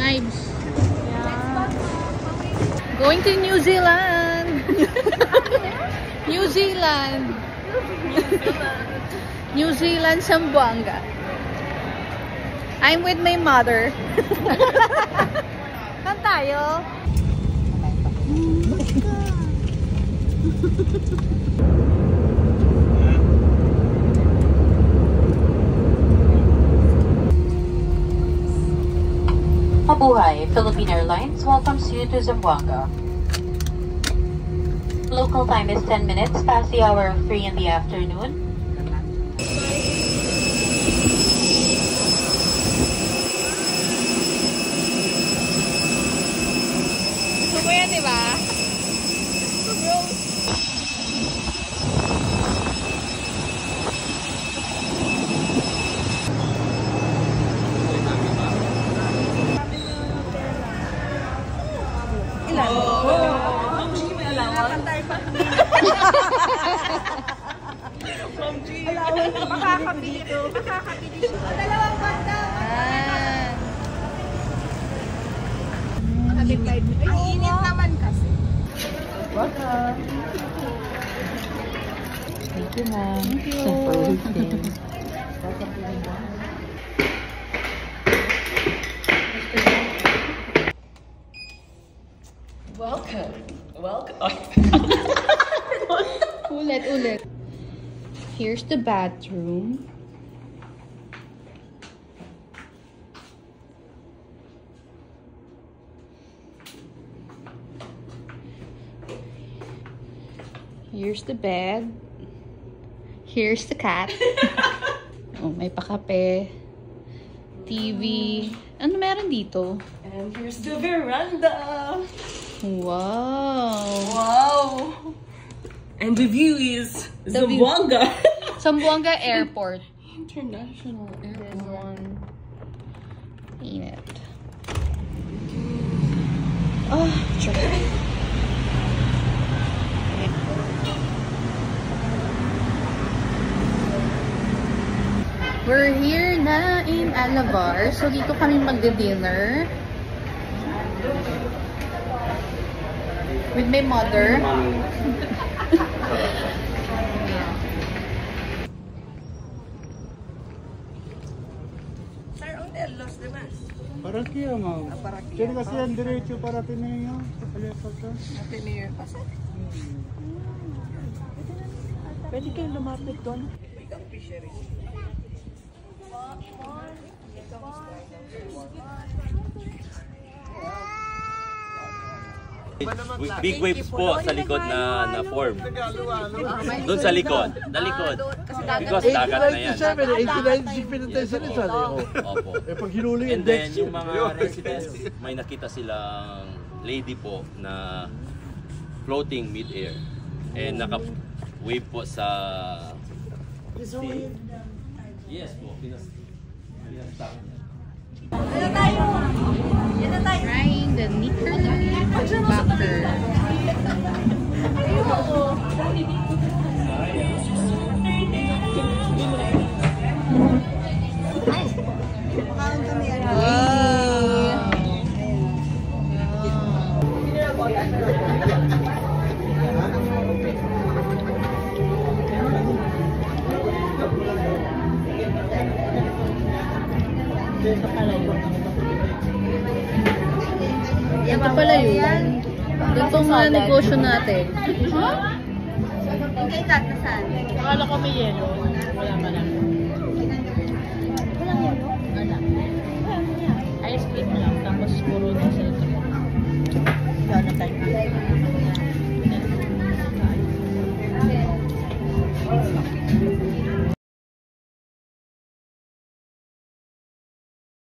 Vibes. Yeah. Going to New Zealand. New Zealand. New Zealand, Zamboanga. I'm with my mother. Saan tayo? Mabuhay, Philippine Airlines welcomes you to Zamboanga. Local time is 10 minutes past the hour of 3 in the afternoon. Gusto mo yan, diba? Makakabili siya. Dalawang banda. Ay, init naman kasi. Welcome. Thank you, ma'am. Thank you. Welcome. Welcome. Ulit. Here's the bathroom. Here's the bed. Here's the cat. Oh, may pakape. TV. Ano meron dito? And here's the veranda. Wow. Wow. And the view is Zamboanga. Zamboanga Airport. International This Airport. one. Ain't it? Oh, sure. We're here na in Alabar. So, dito kami magde-dinner. With my mother. Para kaya ma'am. Diyan kasi yan diretso para tinayo. Ateneo. Pwede kayo lumapit doon. Big waves po sa likod na form. Doon sa likod. Dalikod. Because dagat na yan. 89 pinataysan isa. Opo. Eh pag hinuli And then yung mga residents, may nakita silang lady po na floating mid-air. And naka-wave po sa... Yes po. Trying the knickerbocker. Ito pala yun. Ito mga negosyo natin. Kay Tata saan? Akala ko may yelo. Wala pa lang. Walang yelo? Wala. Ice cream lang. Tapos puro na sa ito. Wala na tayo.